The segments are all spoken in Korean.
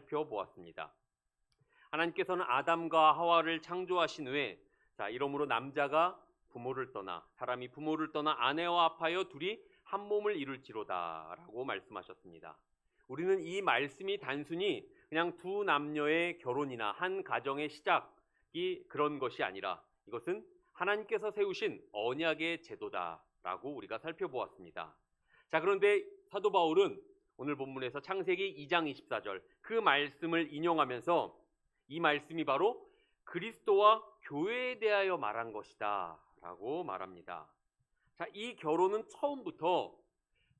살펴보았습니다. 하나님께서는 아담과 하와를 창조하신 후에 이러므로 남자가 부모를 떠나 사람이 부모를 떠나 아내와 합하여 둘이 한 몸을 이룰지로다 라고 말씀하셨습니다. 우리는 이 말씀이 단순히 그냥 두 남녀의 결혼이나 한 가정의 시작이 그런 것이 아니라 이것은 하나님께서 세우신 언약의 제도다라고 우리가 살펴보았습니다. 자, 그런데 사도 바울은 오늘 본문에서 창세기 2장 24절 그 말씀을 인용하면서 이 말씀이 바로 그리스도와 교회에 대하여 말한 것이다 라고 말합니다. 자, 이 결혼은 처음부터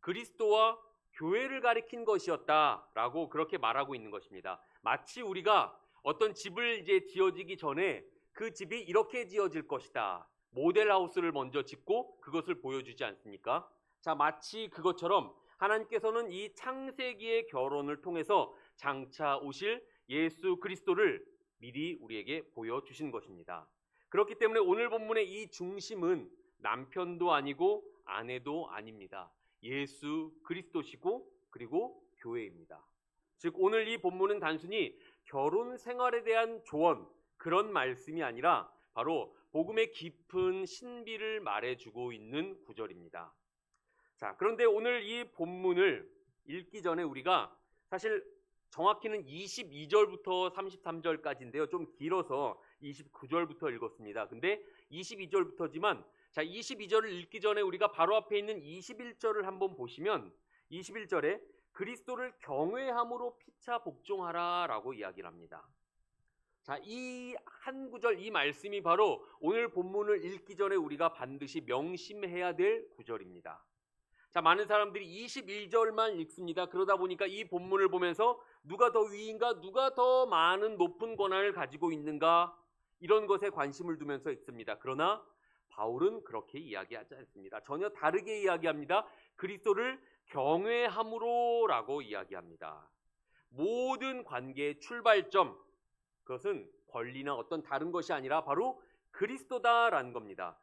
그리스도와 교회를 가리킨 것이었다라고 그렇게 말하고 있는 것입니다. 마치 우리가 어떤 집을 이제 지어지기 전에 그 집이 이렇게 지어질 것이다. 모델하우스를 먼저 짓고 그것을 보여주지 않습니까? 자, 마치 그것처럼 하나님께서는 이 창세기의 결혼을 통해서 장차 오실 예수 그리스도를 미리 우리에게 보여주신 것입니다. 그렇기 때문에 오늘 본문의 이 중심은 남편도 아니고 아내도 아닙니다. 예수 그리스도시고 그리고 교회입니다. 즉 오늘 이 본문은 단순히 결혼 생활에 대한 조언 그런 말씀이 아니라 바로 복음의 깊은 신비를 말해주고 있는 구절입니다. 자, 그런데 오늘 이 본문을 읽기 전에 우리가 사실 정확히는 22절부터 33절까지인데요. 좀 길어서 29절부터 읽었습니다. 근데 22절부터지만 자, 22절을 읽기 전에 우리가 바로 앞에 있는 21절을 한번 보시면 21절에 그리스도를 경외함으로 피차 복종하라 라고 이야기를 합니다. 자, 이 한 구절, 이 말씀이 바로 오늘 본문을 읽기 전에 우리가 반드시 명심해야 될 구절입니다. 자, 많은 사람들이 21절만 읽습니다. 그러다 보니까 이 본문을 보면서 누가 더 위인가, 누가 더 많은 높은 권한을 가지고 있는가 이런 것에 관심을 두면서 읽습니다. 그러나 바울은 그렇게 이야기하지 않습니다. 전혀 다르게 이야기합니다. 그리스도를 경외함으로 라고 이야기합니다. 모든 관계의 출발점, 그것은 권리나 어떤 다른 것이 아니라 바로 그리스도다라는 겁니다.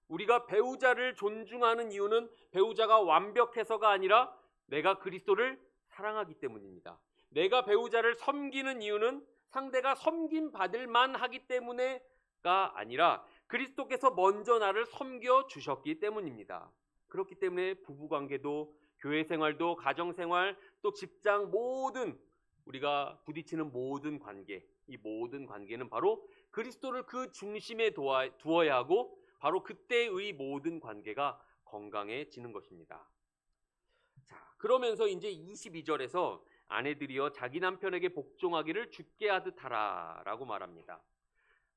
우리가 배우자를 존중하는 이유는 배우자가 완벽해서가 아니라 내가 그리스도를 사랑하기 때문입니다. 내가 배우자를 섬기는 이유는 상대가 섬김받을 만하기 때문에가 아니라 그리스도께서 먼저 나를 섬겨 주셨기 때문입니다. 그렇기 때문에 부부관계도 교회 생활도 가정생활 또 직장 모든 우리가 부딪히는 모든 관계, 이 모든 관계는 바로 그리스도를 그 중심에 두어야 하고 바로 그때의 모든 관계가 건강해지는 것입니다. 자, 그러면서 이제 22절에서 아내들이여 자기 남편에게 복종하기를 주께 하듯 하라 라고 말합니다.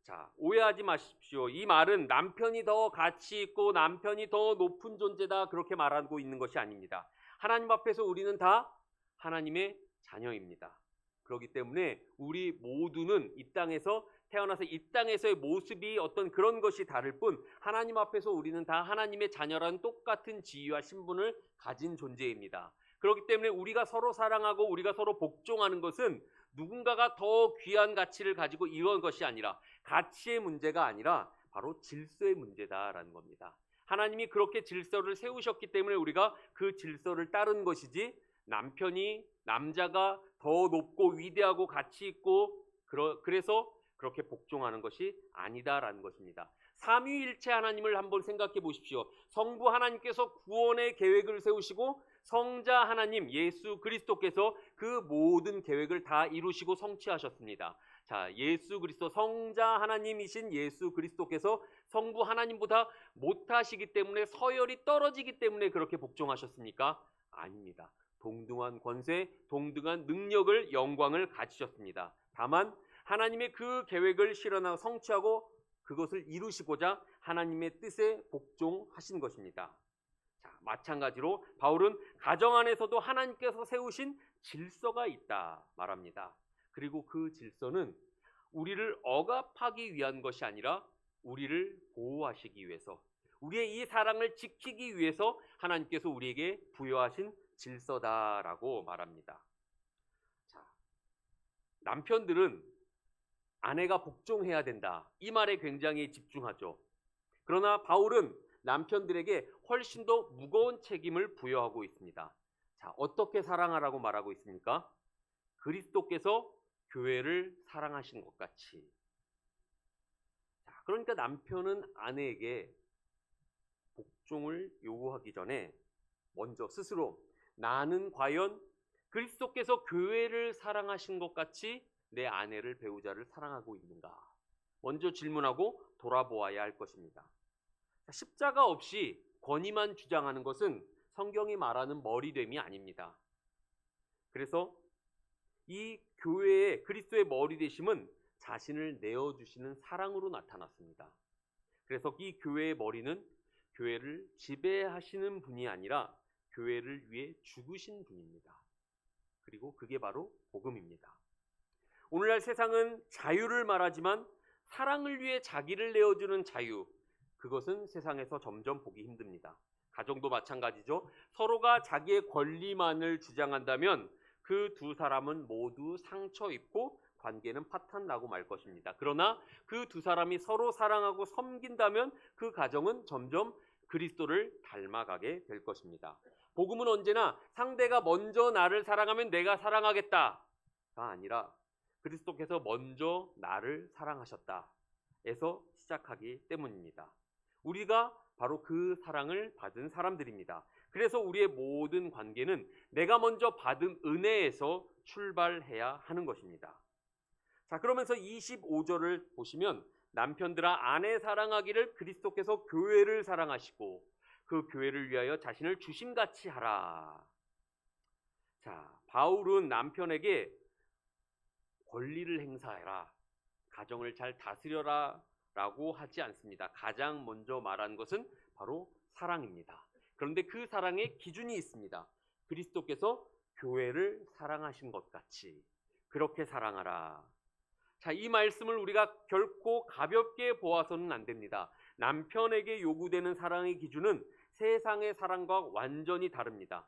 자, 오해하지 마십시오. 이 말은 남편이 더 가치 있고 남편이 더 높은 존재다 그렇게 말하고 있는 것이 아닙니다. 하나님 앞에서 우리는 다 하나님의 자녀입니다. 그렇기 때문에 우리 모두는 이 땅에서 태어나서 이 땅에서의 모습이 어떤 그런 것이 다를 뿐 하나님 앞에서 우리는 다 하나님의 자녀라는 똑같은 지위와 신분을 가진 존재입니다. 그렇기 때문에 우리가 서로 사랑하고 우리가 서로 복종하는 것은 누군가가 더 귀한 가치를 가지고 이런 것이 아니라 가치의 문제가 아니라 바로 질서의 문제다라는 겁니다. 하나님이 그렇게 질서를 세우셨기 때문에 우리가 그 질서를 따른 것이지 남자가 더 높고 위대하고 가치 있고 그래서 그렇게 복종하는 것이 아니다라는 것입니다. 삼위일체 하나님을 한번 생각해 보십시오. 성부 하나님께서 구원의 계획을 세우시고 성자 하나님 예수 그리스도께서 그 모든 계획을 다 이루시고 성취하셨습니다. 자, 예수 그리스도 성자 하나님이신 예수 그리스도께서 성부 하나님보다 못하시기 때문에 서열이 떨어지기 때문에 그렇게 복종하셨습니까? 아닙니다. 동등한 권세, 동등한 능력을 영광을 가지셨습니다. 다만 하나님의 그 계획을 실현하고 성취하고 그것을 이루시고자 하나님의 뜻에 복종하신 것입니다. 자, 마찬가지로 바울은 가정 안에서도 하나님께서 세우신 질서가 있다 말합니다. 그리고 그 질서는 우리를 억압하기 위한 것이 아니라 우리를 보호하시기 위해서 우리의 이 사랑을 지키기 위해서 하나님께서 우리에게 부여하신 질서다라고 말합니다. 자, 남편들은 아내가 복종해야 된다. 이 말에 굉장히 집중하죠. 그러나 바울은 남편들에게 훨씬 더 무거운 책임을 부여하고 있습니다. 자, 어떻게 사랑하라고 말하고 있습니까? 그리스도께서 교회를 사랑하신 것 같이. 자, 그러니까 남편은 아내에게 복종을 요구하기 전에 먼저 스스로 나는 과연 그리스도께서 교회를 사랑하신 것 같이 내 아내를, 배우자를 사랑하고 있는가? 먼저 질문하고 돌아보아야 할 것입니다. 십자가 없이 권위만 주장하는 것은 성경이 말하는 머리됨이 아닙니다. 그래서 이 교회의 그리스도의 머리 되심은 자신을 내어주시는 사랑으로 나타났습니다. 그래서 이 교회의 머리는 교회를 지배하시는 분이 아니라 교회를 위해 죽으신 분입니다. 그리고 그게 바로 복음입니다. 오늘날 세상은 자유를 말하지만 사랑을 위해 자기를 내어주는 자유, 그것은 세상에서 점점 보기 힘듭니다. 가정도 마찬가지죠. 서로가 자기의 권리만을 주장한다면 그 두 사람은 모두 상처 입고 관계는 파탄나고 말 것입니다. 그러나 그 두 사람이 서로 사랑하고 섬긴다면 그 가정은 점점 그리스도를 닮아가게 될 것입니다. 복음은 언제나 상대가 먼저 나를 사랑하면 내가 사랑하겠다가 아니라 그리스도께서 먼저 나를 사랑하셨다 에서 시작하기 때문입니다. 우리가 바로 그 사랑을 받은 사람들입니다. 그래서 우리의 모든 관계는 내가 먼저 받은 은혜에서 출발해야 하는 것입니다. 자, 그러면서 25절을 보시면 남편들아 아내 사랑하기를 그리스도께서 교회를 사랑하시고 그 교회를 위하여 자신을 주심같이 하라. 자, 바울은 남편에게 권리를 행사해라, 가정을 잘 다스려라 라고 하지 않습니다. 가장 먼저 말한 것은 바로 사랑입니다. 그런데 그 사랑의 기준이 있습니다. 그리스도께서 교회를 사랑하신 것 같이 그렇게 사랑하라. 자, 이 말씀을 우리가 결코 가볍게 보아서는 안 됩니다. 남편에게 요구되는 사랑의 기준은 세상의 사랑과 완전히 다릅니다.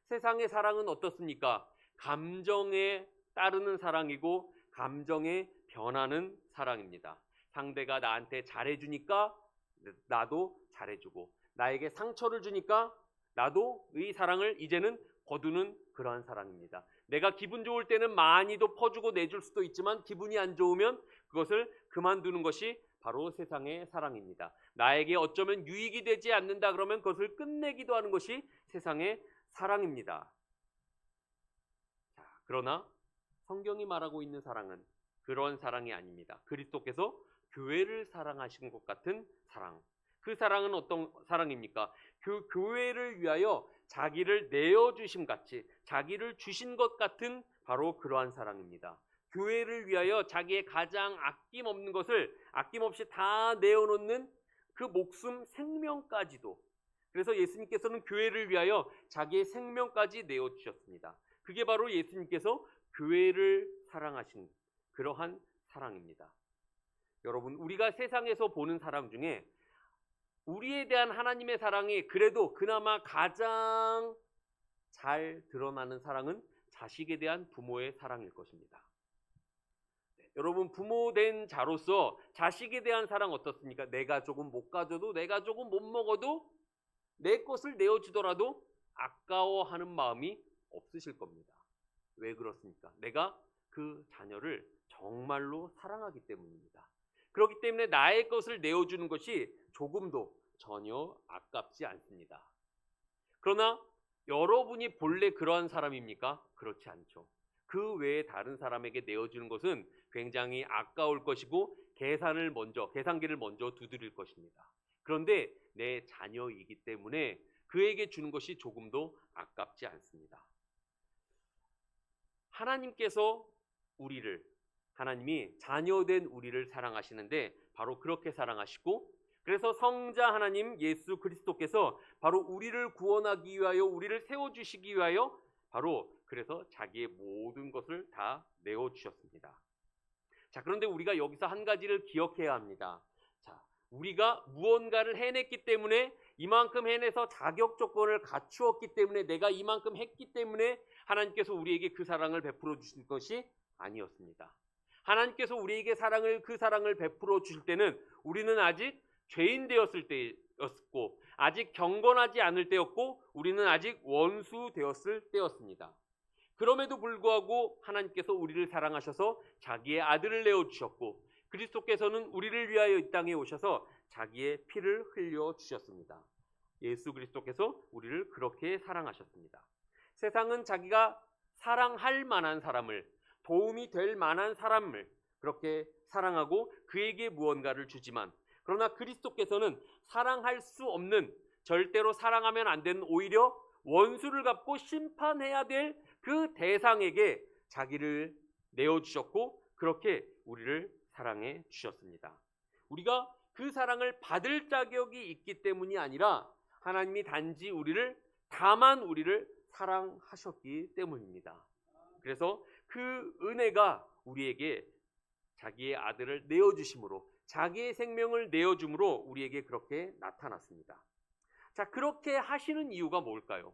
세상의 사랑은 어떻습니까? 감정에 따르는 사랑이고 감정에 변하는 사랑입니다. 상대가 나한테 잘해주니까 나도 잘해주고, 나에게 상처를 주니까 나도 이 사랑을 이제는 거두는 그러한 사랑입니다. 내가 기분 좋을 때는 많이도 퍼주고 내줄 수도 있지만 기분이 안 좋으면 그것을 그만두는 것이 바로 세상의 사랑입니다. 나에게 어쩌면 유익이 되지 않는다 그러면 그것을 끝내기도 하는 것이 세상의 사랑입니다. 자, 그러나 성경이 말하고 있는 사랑은 그런 사랑이 아닙니다. 그리스도께서 교회를 사랑하신 것 같은 사랑. 그 사랑은 어떤 사랑입니까? 그 교회를 위하여 자기를 내어주심 같이, 자기를 주신 것 같은 바로 그러한 사랑입니다. 교회를 위하여 자기의 가장 아낌없는 것을 아낌없이 다 내어놓는 그 목숨, 생명까지도. 그래서 예수님께서는 교회를 위하여 자기의 생명까지 내어주셨습니다. 그게 바로 예수님께서 교회를 사랑하신 그러한 사랑입니다. 여러분, 우리가 세상에서 보는 사랑 중에 우리에 대한 하나님의 사랑이 그래도 그나마 가장 잘 드러나는 사랑은 자식에 대한 부모의 사랑일 것입니다. 여러분, 부모된 자로서 자식에 대한 사랑 어떻습니까? 내가 조금 못 가져도, 내가 조금 못 먹어도 내 것을 내어주더라도 아까워하는 마음이 없으실 겁니다. 왜 그렇습니까? 내가 그 자녀를 정말로 사랑하기 때문입니다. 그렇기 때문에 나의 것을 내어주는 것이 조금도 전혀 아깝지 않습니다. 그러나 여러분이 본래 그러한 사람입니까? 그렇지 않죠. 그 외에 다른 사람에게 내어주는 것은 굉장히 아까울 것이고 계산기를 먼저 두드릴 것입니다. 그런데 내 자녀이기 때문에 그에게 주는 것이 조금도 아깝지 않습니다. 하나님께서 하나님이 자녀된 우리를 사랑하시는데 바로 그렇게 사랑하시고, 그래서 성자 하나님 예수 그리스도께서 바로 우리를 구원하기 위하여, 우리를 세워주시기 위하여 바로 그래서 자기의 모든 것을 다 내어주셨습니다. 자, 그런데 우리가 여기서 한 가지를 기억해야 합니다. 자, 우리가 무언가를 해냈기 때문에, 이만큼 해내서 자격 조건을 갖추었기 때문에, 내가 이만큼 했기 때문에 하나님께서 우리에게 그 사랑을 베풀어 주신 것이 아니었습니다. 하나님께서 우리에게 그 사랑을 베풀어 주실 때는 우리는 아직 죄인 되었을 때였고, 아직 경건하지 않을 때였고, 우리는 아직 원수 되었을 때였습니다. 그럼에도 불구하고 하나님께서 우리를 사랑하셔서 자기의 아들을 내어주셨고, 그리스도께서는 우리를 위하여 이 땅에 오셔서 자기의 피를 흘려주셨습니다. 예수 그리스도께서 우리를 그렇게 사랑하셨습니다. 세상은 자기가 사랑할 만한 사람을, 도움이 될 만한 사람을 그렇게 사랑하고 그에게 무언가를 주지만, 그러나 그리스도께서는 사랑할 수 없는, 절대로 사랑하면 안 되는, 오히려 원수를 갚고 심판해야 될 그 대상에게 자기를 내어주셨고, 그렇게 우리를 사랑해 주셨습니다. 우리가 그 사랑을 받을 자격이 있기 때문이 아니라 하나님이 단지 다만 우리를 사랑하셨기 때문입니다. 그래서 그 은혜가 우리에게 자기의 아들을 내어주심으로, 자기의 생명을 내어줌으로 우리에게 그렇게 나타났습니다. 자, 그렇게 하시는 이유가 뭘까요?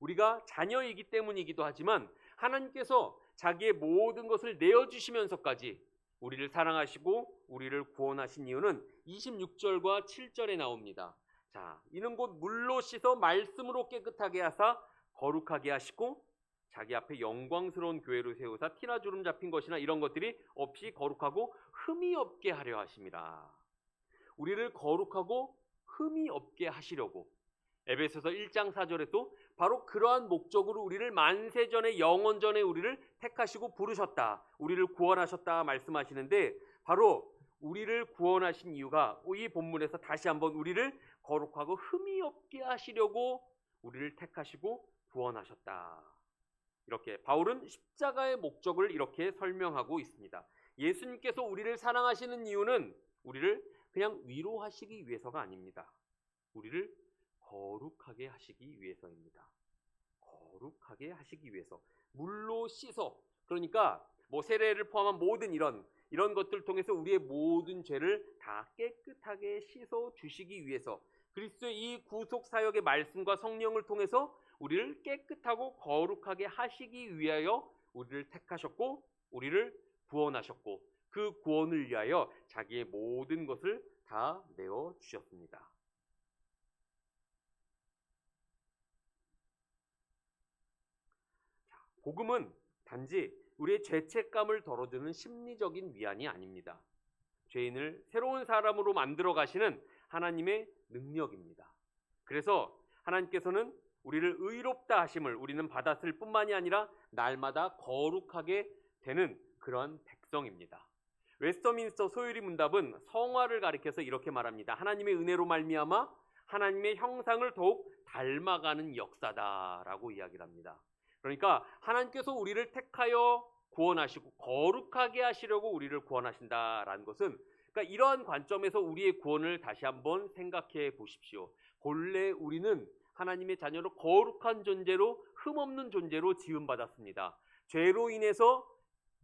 우리가 자녀이기 때문이기도 하지만 하나님께서 자기의 모든 것을 내어주시면서까지 우리를 사랑하시고 우리를 구원하신 이유는 26절과 7절에 나옵니다. 자, 이는 곧 물로 씻어 말씀으로 깨끗하게 하사 거룩하게 하시고 자기 앞에 영광스러운 교회로 세우사 티나 주름 잡힌 것이나 이런 것들이 없이 거룩하고 흠이 없게 하려 하심이라. 우리를 거룩하고 흠이 없게 하시려고 에베소서 1장 4절에도 바로 그러한 목적으로 우리를 만세전에, 영원전에 우리를 택하시고 부르셨다, 우리를 구원하셨다 말씀하시는데, 바로 우리를 구원하신 이유가 이 본문에서 다시 한번 우리를 거룩하고 흠이 없게 하시려고 우리를 택하시고 구원하셨다. 이렇게 바울은 십자가의 목적을 이렇게 설명하고 있습니다. 예수님께서 우리를 사랑하시는 이유는 우리를 그냥 위로하시기 위해서가 아닙니다. 우리를 거룩하게 하시기 위해서입니다. 거룩하게 하시기 위해서. 물로 씻어, 그러니까 세례를 포함한 모든 이런 것들을 통해서 우리의 모든 죄를 다 깨끗하게 씻어 주시기 위해서, 그리스도의 이 구속 사역의 말씀과 성령을 통해서 우리를 깨끗하고 거룩하게 하시기 위하여 우리를 택하셨고 우리를 구원하셨고, 그 구원을 위하여 자기의 모든 것을 다 내어 주셨습니다. 복음은 단지 우리의 죄책감을 덜어주는 심리적인 위안이 아닙니다. 죄인을 새로운 사람으로 만들어 가시는 하나님의 능력입니다. 그래서 하나님께서는 우리를 의롭다 하심을 우리는 받았을 뿐만이 아니라 날마다 거룩하게 되는 그런 백성입니다. 웨스터민스터 소유리 문답은 성화를 가리켜서 이렇게 말합니다. 하나님의 은혜로 말미암아 하나님의 형상을 더욱 닮아가는 역사다라고 이야기를 합니다. 그러니까 하나님께서 우리를 택하여 구원하시고 거룩하게 하시려고 우리를 구원하신다라는 것은, 그러니까 이러한 관점에서 우리의 구원을 다시 한번 생각해 보십시오. 본래 우리는 하나님의 자녀로 거룩한 존재로, 흠없는 존재로 지음받았습니다. 죄로 인해서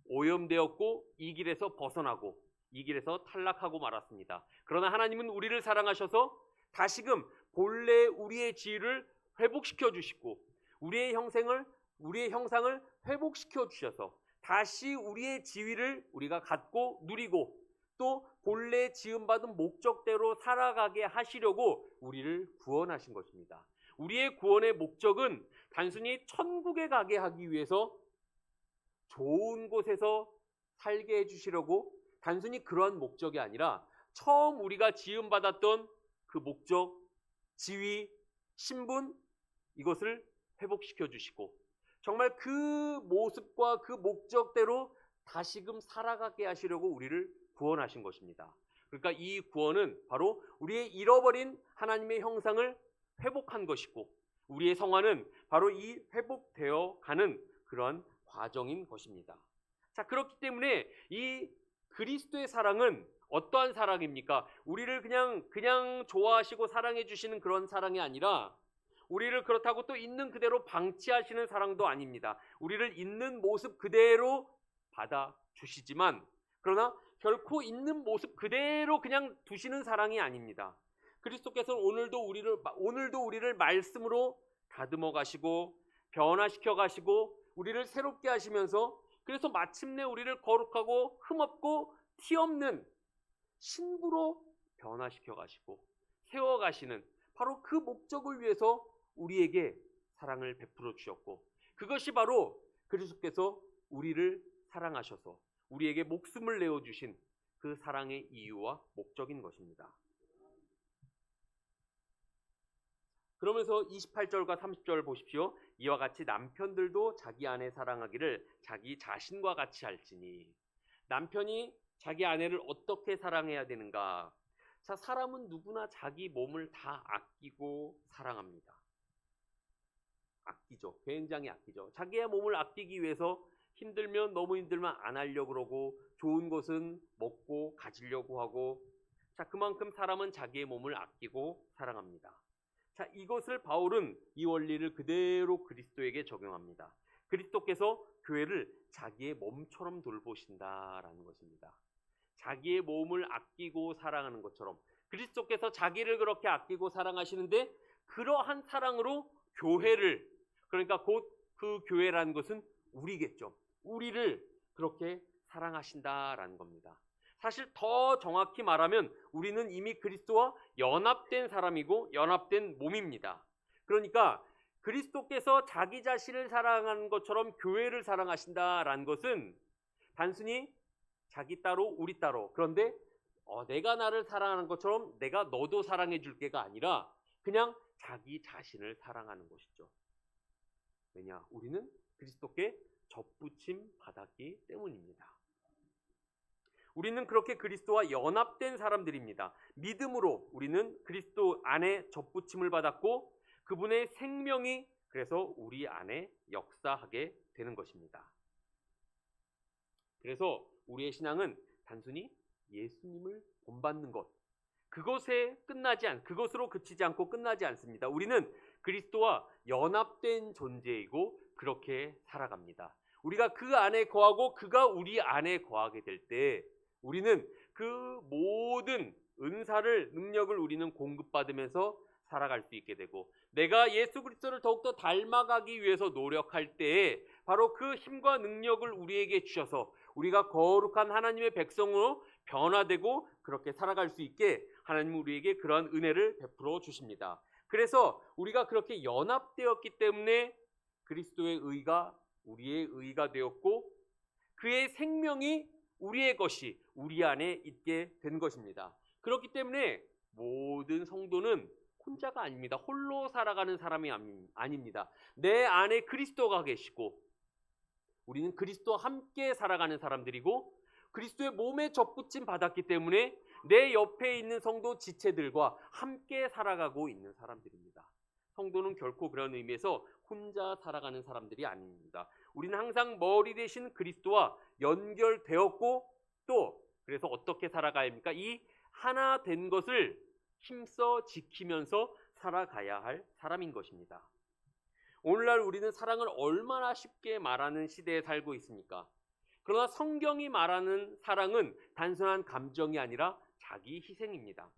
오염되었고 이 길에서 벗어나고 이 길에서 탈락하고 말았습니다. 그러나 하나님은 우리를 사랑하셔서 다시금 본래 우리의 지위를 회복시켜 주시고 우리의 형상을 회복시켜 주셔서 다시 우리의 지위를 우리가 갖고 누리고 또 본래 지음받은 목적대로 살아가게 하시려고 우리를 구원하신 것입니다. 우리의 구원의 목적은 단순히 천국에 가게 하기 위해서 좋은 곳에서 살게 해주시려고 단순히 그러한 목적이 아니라 처음 우리가 지음받았던 그 목적, 지위, 신분, 이것을 회복시켜 주시고 정말 그 모습과 그 목적대로 다시금 살아가게 하시려고 우리를 구원하신 것입니다. 그러니까 이 구원은 바로 우리의 잃어버린 하나님의 형상을 회복한 것이고 우리의 성화는 바로 이 회복되어 가는 그런 과정인 것입니다. 자, 그렇기 때문에 이 그리스도의 사랑은 어떠한 사랑입니까? 우리를 그냥 좋아하시고 사랑해 주시는 그런 사랑이 아니라 우리를 그렇다고 또 있는 그대로 방치하시는 사랑도 아닙니다. 우리를 있는 모습 그대로 받아주시지만 그러나 결코 있는 모습 그대로 그냥 두시는 사랑이 아닙니다. 그리스도께서는 오늘도 우리를 말씀으로 다듬어 가시고 변화시켜 가시고 우리를 새롭게 하시면서 그래서 마침내 우리를 거룩하고 흠없고 티없는 신부로 변화시켜 가시고 세워 가시는 바로 그 목적을 위해서 우리에게 사랑을 베풀어 주셨고 그것이 바로 그리스도께서 우리를 사랑하셔서 우리에게 목숨을 내어주신 그 사랑의 이유와 목적인 것입니다. 그러면서 28절과 30절 보십시오. 이와 같이 남편들도 자기 아내 사랑하기를 자기 자신과 같이 할지니. 남편이 자기 아내를 어떻게 사랑해야 되는가? 자, 사람은 누구나 자기 몸을 다 아끼고 사랑합니다. 아끼죠. 굉장히 아끼죠. 자기의 몸을 아끼기 위해서 힘들면 너무 힘들면 안 하려고 그러고 좋은 것은 먹고 가지려고 하고, 자, 그만큼 사람은 자기의 몸을 아끼고 사랑합니다. 자, 이것을 바울은 이 원리를 그대로 그리스도에게 적용합니다. 그리스도께서 교회를 자기의 몸처럼 돌보신다라는 것입니다. 자기의 몸을 아끼고 사랑하는 것처럼 그리스도께서 자기를 그렇게 아끼고 사랑하시는데, 그러한 사랑으로 교회를, 그러니까 곧 그 교회라는 것은 우리겠죠. 우리를 그렇게 사랑하신다라는 겁니다. 사실 더 정확히 말하면 우리는 이미 그리스도와 연합된 사람이고 연합된 몸입니다. 그러니까 그리스도께서 자기 자신을 사랑하는 것처럼 교회를 사랑하신다라는 것은 단순히 자기 따로 우리 따로, 그런데 내가 나를 사랑하는 것처럼 내가 너도 사랑해 줄게가 아니라 그냥 자기 자신을 사랑하는 것이죠. 왜냐? 우리는 그리스도께 접붙임 받았기 때문입니다. 우리는 그렇게 그리스도와 연합된 사람들입니다. 믿음으로 우리는 그리스도 안에 접붙임을 받았고 그분의 생명이 그래서 우리 안에 역사하게 되는 것입니다. 그래서 우리의 신앙은 단순히 예수님을 본받는 것, 그것으로 그치지 않고 끝나지 않습니다. 우리는 그리스도와 연합된 존재이고 그렇게 살아갑니다. 우리가 그 안에 거하고 그가 우리 안에 거하게 될 때 우리는 그 모든 은사를, 능력을 우리는 공급받으면서 살아갈 수 있게 되고, 내가 예수 그리스도를 더욱더 닮아가기 위해서 노력할 때에 바로 그 힘과 능력을 우리에게 주셔서 우리가 거룩한 하나님의 백성으로 변화되고 그렇게 살아갈 수 있게 하나님은 우리에게 그러한 은혜를 베풀어 주십니다. 그래서 우리가 그렇게 연합되었기 때문에 그리스도의 의가 우리의 의가 되었고 그의 생명이 우리의 것이 우리 안에 있게 된 것입니다. 그렇기 때문에 모든 성도는 혼자가 아닙니다. 홀로 살아가는 사람이 아닙니다. 내 안에 그리스도가 계시고 우리는 그리스도와 함께 살아가는 사람들이고 그리스도의 몸에 접붙임 받았기 때문에 내 옆에 있는 성도 지체들과 함께 살아가고 있는 사람들입니다. 성도는 결코 그런 의미에서 혼자 살아가는 사람들이 아닙니다. 우리는 항상 머리 대신 그리스도와 연결되었고 또 그래서 어떻게 살아가야 합니까? 이 하나 된 것을 힘써 지키면서 살아가야 할 사람인 것입니다. 오늘날 우리는 사랑을 얼마나 쉽게 말하는 시대에 살고 있습니까? 그러나 성경이 말하는 사랑은 단순한 감정이 아니라 자기 희생입니다.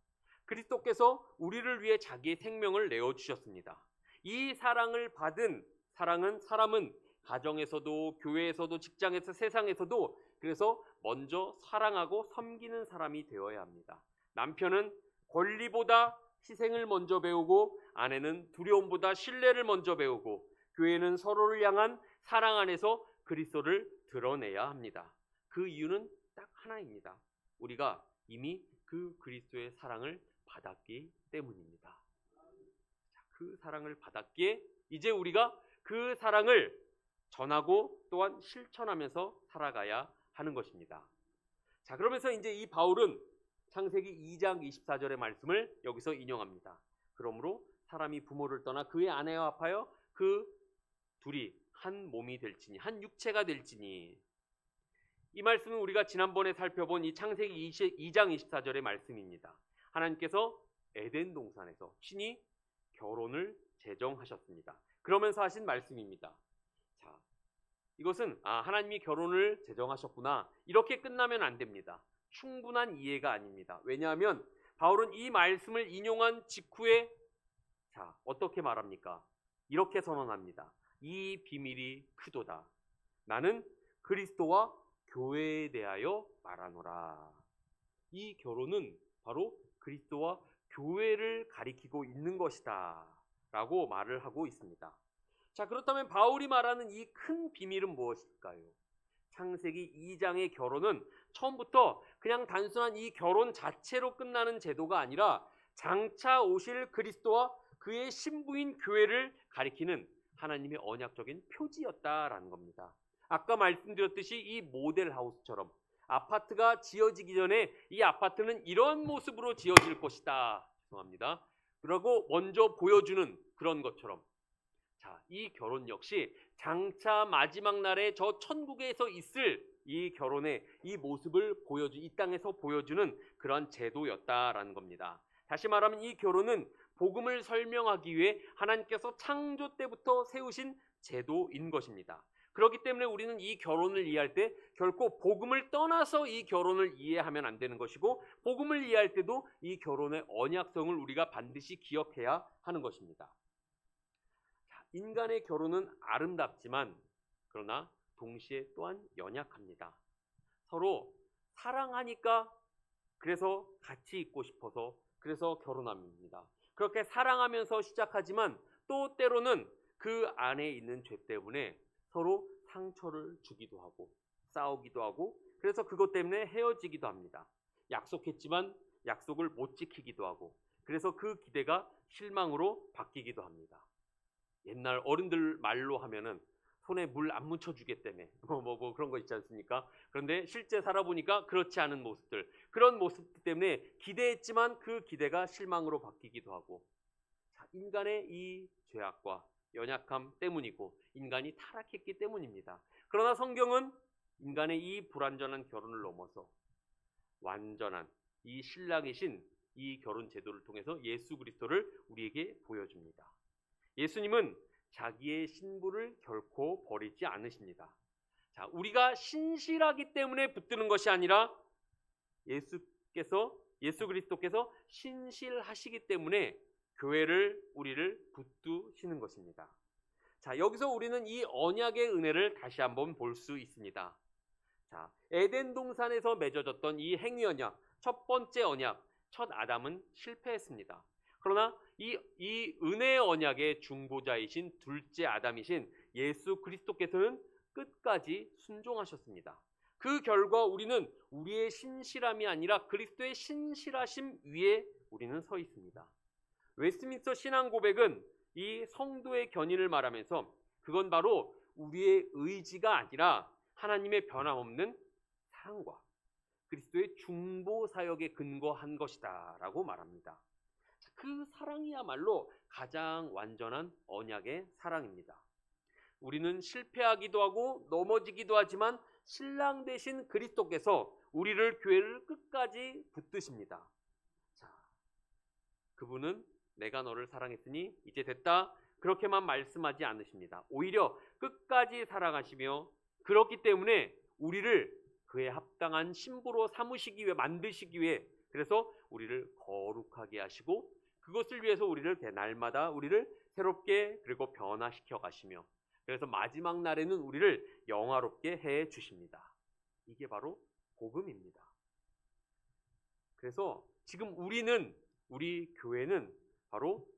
그리스도께서 우리를 위해 자기의 생명을 내어주셨습니다. 이 사랑을 받은 사람은 가정에서도 교회에서도 직장에서 세상에서도 그래서 먼저 사랑하고 섬기는 사람이 되어야 합니다. 남편은 권리보다 희생을 먼저 배우고 아내는 두려움보다 신뢰를 먼저 배우고 교회는 서로를 향한 사랑 안에서 그리스도를 드러내야 합니다. 그 이유는 딱 하나입니다. 우리가 이미 그 그리스도의 사랑을 받았기 때문입니다. 그 사랑을 받았기에 이제 우리가 그 사랑을 전하고 또한 실천하면서 살아가야 하는 것입니다. 자, 그러면서 이제 이 바울은 창세기 2장 24절의 말씀을 여기서 인용합니다. 그러므로 사람이 부모를 떠나 그의 아내와 합하여 그 둘이 한 몸이 될지니, 한 육체가 될지니. 이 말씀은 우리가 지난번에 살펴본 이 창세기 2장 24절의 말씀입니다. 하나님께서 에덴 동산에서 친히 결혼을 제정하셨습니다. 그러면서 하신 말씀입니다. 자, 이것은 하나님이 결혼을 제정하셨구나, 이렇게 끝나면 안 됩니다. 충분한 이해가 아닙니다. 왜냐하면 바울은 이 말씀을 인용한 직후에 어떻게 말합니까? 이렇게 선언합니다. 이 비밀이 크도다. 나는 그리스도와 교회에 대하여 말하노라. 이 결혼은 바로 그리스도와 교회를 가리키고 있는 것이다 라고 말을 하고 있습니다. 자, 그렇다면 바울이 말하는 이 큰 비밀은 무엇일까요? 창세기 2장의 결혼은 처음부터 그냥 단순한 이 결혼 자체로 끝나는 제도가 아니라 장차 오실 그리스도와 그의 신부인 교회를 가리키는 하나님의 언약적인 표지였다라는 겁니다. 아까 말씀드렸듯이 이 모델하우스처럼 아파트가 지어지기 전에 이 아파트는 이런 모습으로 지어질 것이다. 죄송합니다. 그러고 먼저 보여주는 그런 것처럼, 자, 이 결혼 역시 장차 마지막 날에 저 천국에서 있을 이 결혼의 이 모습을 이 땅에서 보여주는 그런 제도였다라는 겁니다. 다시 말하면 이 결혼은 복음을 설명하기 위해 하나님께서 창조 때부터 세우신 제도인 것입니다. 그렇기 때문에 우리는 이 결혼을 이해할 때 결코 복음을 떠나서 이 결혼을 이해하면 안 되는 것이고, 복음을 이해할 때도 이 결혼의 언약성을 우리가 반드시 기억해야 하는 것입니다. 인간의 결혼은 아름답지만 그러나 동시에 또한 연약합니다. 서로 사랑하니까, 그래서 같이 있고 싶어서 그래서 결혼합니다. 그렇게 사랑하면서 시작하지만 또 때로는 그 안에 있는 죄 때문에 서로 상처를 주기도 하고 싸우기도 하고, 그래서 그것 때문에 헤어지기도 합니다. 약속했지만 약속을 못 지키기도 하고, 그래서 그 기대가 실망으로 바뀌기도 합니다. 옛날 어른들 말로 하면은 손에 물 안 묻혀주겠다며 뭐 그런 거 있지 않습니까? 그런데 실제 살아보니까 그렇지 않은 모습들, 그런 모습 때문에 기대했지만 그 기대가 실망으로 바뀌기도 하고, 자, 인간의 이 죄악과 연약함 때문이고 인간이 타락했기 때문입니다. 그러나 성경은 인간의 이 불완전한 결혼을 넘어서 완전한 이 신랑이신 이 결혼 제도를 통해서 예수 그리스도를 우리에게 보여줍니다. 예수님은 자기의 신부를 결코 버리지 않으십니다. 자, 우리가 신실하기 때문에 붙드는 것이 아니라 예수 그리스도께서 신실하시기 때문에 우리를 붙드시는 것입니다. 자, 여기서 우리는 이 언약의 은혜를 다시 한번 볼 수 있습니다. 자, 에덴 동산에서 맺어졌던 이 행위 언약, 첫 번째 언약, 첫 아담은 실패했습니다. 그러나 이 은혜의 언약의 중보자이신 둘째 아담이신 예수 그리스도께서는 끝까지 순종하셨습니다. 그 결과 우리는 우리의 신실함이 아니라 그리스도의 신실하심 위에 우리는 서 있습니다. 웨스트민스터 신앙 고백은 이 성도의 견인을 말하면서 그건 바로 우리의 의지가 아니라 하나님의 변함없는 사랑과 그리스도의 중보 사역에 근거한 것이다 라고 말합니다. 그 사랑이야말로 가장 완전한 언약의 사랑입니다. 우리는 실패하기도 하고 넘어지기도 하지만 신랑 되신 그리스도께서 교회를 끝까지 붙드십니다. 자, 그분은 내가 너를 사랑했으니 이제 됐다, 그렇게만 말씀하지 않으십니다. 오히려 끝까지 사랑하시며, 그렇기 때문에 우리를 그에 합당한 신부로 만드시기 위해 그래서 우리를 거룩하게 하시고, 그것을 위해서 날마다 우리를 새롭게 그리고 변화시켜 가시며, 그래서 마지막 날에는 우리를 영화롭게 해 주십니다. 이게 바로 복음입니다. 그래서 지금 우리 교회는 바로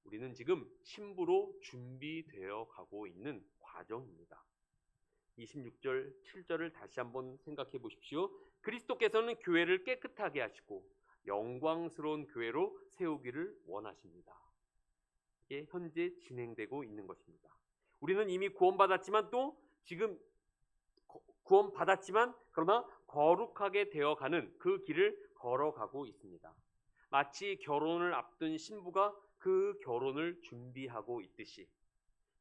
우리는 지금 신부로 준비되어 가고 있는 과정입니다. 26절, 7절을 다시 한번 생각해 보십시오. 그리스도께서는 교회를 깨끗하게 하시고 영광스러운 교회로 세우기를 원하십니다. 이게 현재 진행되고 있는 것입니다. 우리는 이미 구원받았지만 또 지금 구원받았지만 그러나 거룩하게 되어가는 그 길을 걸어가고 있습니다. 마치 결혼을 앞둔 신부가 그 결혼을 준비하고 있듯이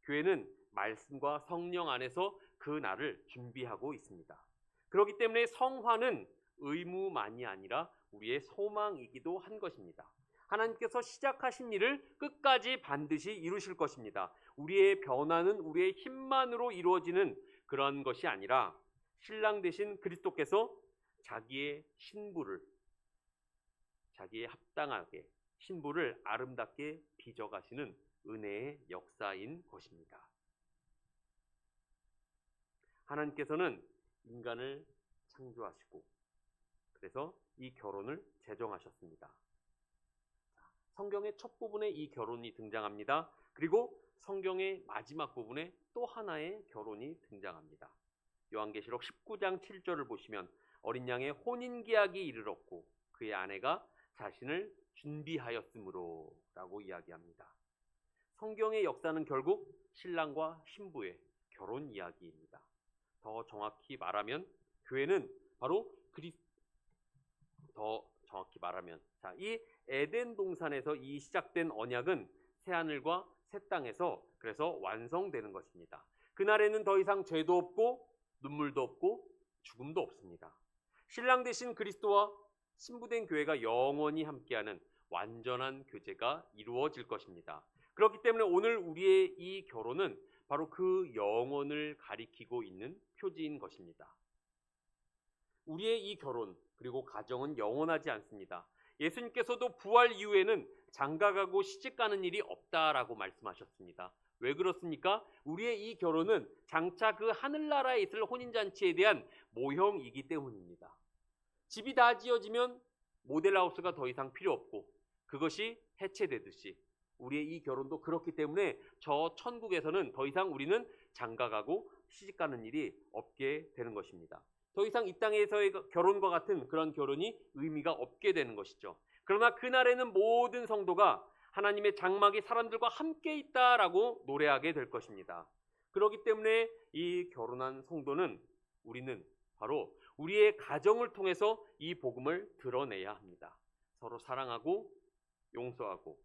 교회는 말씀과 성령 안에서 그 날을 준비하고 있습니다. 그렇기 때문에 성화는 의무만이 아니라 우리의 소망이기도 한 것입니다. 하나님께서 시작하신 일을 끝까지 반드시 이루실 것입니다. 우리의 변화는 우리의 힘만으로 이루어지는 그런 것이 아니라 신랑 되신 그리스도께서 자기의 합당하게 신부를 아름답게 빚어가시는 은혜의 역사인 것입니다. 하나님께서는 인간을 창조하시고 그래서 이 결혼을 제정하셨습니다. 성경의 첫 부분에 이 결혼이 등장합니다. 그리고 성경의 마지막 부분에 또 하나의 결혼이 등장합니다. 요한계시록 19장 7절을 보시면 어린 양의 혼인계약이 이르렀고 그의 아내가 자신을 준비하였으므로 라고 이야기합니다. 성경의 역사는 결국 신랑과 신부의 결혼 이야기입니다. 더 정확히 말하면 교회는 바로 이 에덴 동산에서 이 시작된 언약은 새하늘과 새 땅에서 그래서 완성되는 것입니다. 그날에는 더 이상 죄도 없고 눈물도 없고 죽음도 없습니다. 신랑 되신 그리스도와 신부된 교회가 영원히 함께하는 완전한 교제가 이루어질 것입니다. 그렇기 때문에 오늘 우리의 이 결혼은 바로 그 영혼을 가리키고 있는 표지인 것입니다. 우리의 이 결혼 그리고 가정은 영원하지 않습니다. 예수님께서도 부활 이후에는 장가가고 시집가는 일이 없다라고 말씀하셨습니다. 왜 그렇습니까? 우리의 이 결혼은 장차 그 하늘나라에 있을 혼인잔치에 대한 모형이기 때문입니다. 집이 다 지어지면 모델하우스가 더 이상 필요 없고 그것이 해체되듯이 우리의 이 결혼도 그렇기 때문에 저 천국에서는 더 이상 우리는 장가가고 시집가는 일이 없게 되는 것입니다. 더 이상 이 땅에서의 결혼과 같은 그런 결혼이 의미가 없게 되는 것이죠. 그러나 그날에는 모든 성도가 하나님의 장막이 사람들과 함께 있다라고 노래하게 될 것입니다. 그렇기 때문에 이 결혼한 성도는 우리는 바로 우리의 가정을 통해서 이 복음을 드러내야 합니다. 서로 사랑하고 용서하고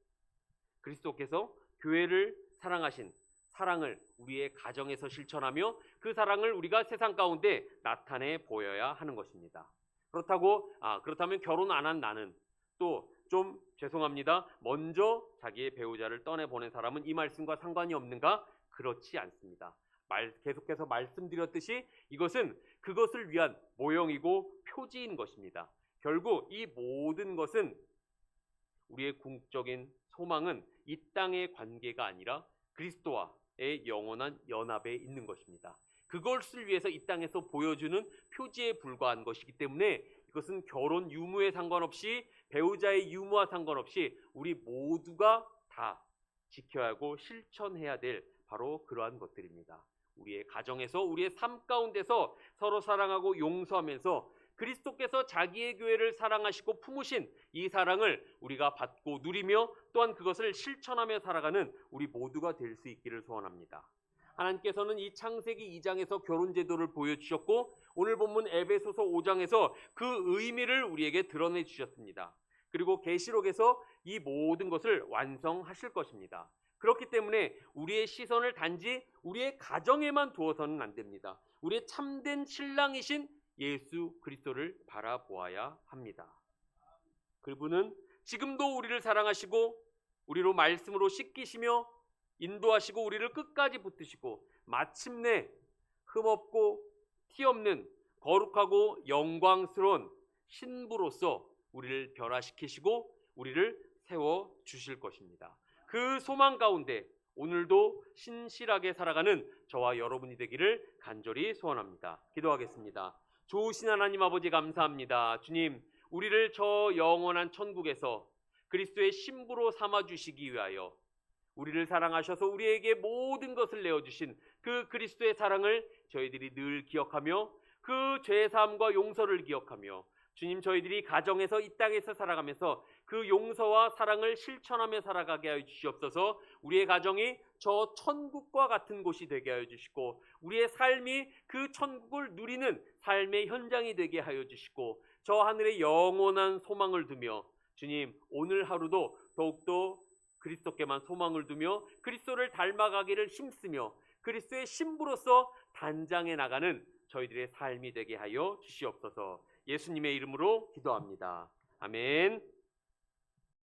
그리스도께서 교회를 사랑하신 사랑을 우리의 가정에서 실천하며 그 사랑을 우리가 세상 가운데 나타내 보여야 하는 것입니다. 그렇다면 결혼 안 한 나는 또 좀 죄송합니다. 먼저 자기의 배우자를 떠내보낸 사람은 이 말씀과 상관이 없는가? 그렇지 않습니다. 계속해서 말씀드렸듯이 이것은 그것을 위한 모형이고 표지인 것입니다. 결국 이 모든 것은 우리의 궁극적인 소망은 이 땅의 관계가 아니라 그리스도와의 영원한 연합에 있는 것입니다. 그것을 위해서 이 땅에서 보여주는 표지에 불과한 것이기 때문에 이것은 결혼 유무에 상관없이 배우자의 유무와 상관없이 우리 모두가 다 지켜야 하고 실천해야 될 바로 그러한 것들입니다. 우리의 가정에서 우리의 삶 가운데서 서로 사랑하고 용서하면서 그리스도께서 자기의 교회를 사랑하시고 품으신 이 사랑을 우리가 받고 누리며 또한 그것을 실천하며 살아가는 우리 모두가 될 수 있기를 소원합니다. 하나님께서는 이 창세기 2장에서 결혼 제도를 보여주셨고 오늘 본문 에베소서 5장에서 그 의미를 우리에게 드러내 주셨습니다. 그리고 계시록에서 이 모든 것을 완성하실 것입니다. 그렇기 때문에 우리의 시선을 단지 우리의 가정에만 두어서는 안 됩니다. 우리의 참된 신랑이신 예수 그리스도를 바라보아야 합니다. 그분은 지금도 우리를 사랑하시고 우리로 말씀으로 씻기시며 인도하시고 우리를 끝까지 붙드시고 마침내 흠없고 티없는 거룩하고 영광스러운 신부로서 우리를 변화시키시고 우리를 세워주실 것입니다. 그 소망 가운데 오늘도 신실하게 살아가는 저와 여러분이 되기를 간절히 소원합니다. 기도하겠습니다. 좋으신 하나님 아버지 감사합니다. 주님, 우리를 저 영원한 천국에서 그리스도의 신부로 삼아주시기 위하여 우리를 사랑하셔서 우리에게 모든 것을 내어주신 그 그리스도의 사랑을 저희들이 늘 기억하며 그 죄사함과 용서를 기억하며 주님 저희들이 가정에서 이 땅에서 살아가면서 그 용서와 사랑을 실천하며 살아가게 하여 주시옵소서. 우리의 가정이 저 천국과 같은 곳이 되게 하여 주시고 우리의 삶이 그 천국을 누리는 삶의 현장이 되게 하여 주시고 저 하늘에 영원한 소망을 두며 주님 오늘 하루도 더욱더 그리스도께만 소망을 두며 그리스도를 닮아가기를 힘쓰며 그리스도의 신부로서 단장해 나가는 저희들의 삶이 되게 하여 주시옵소서. 예수님의 이름으로 기도합니다. 아멘.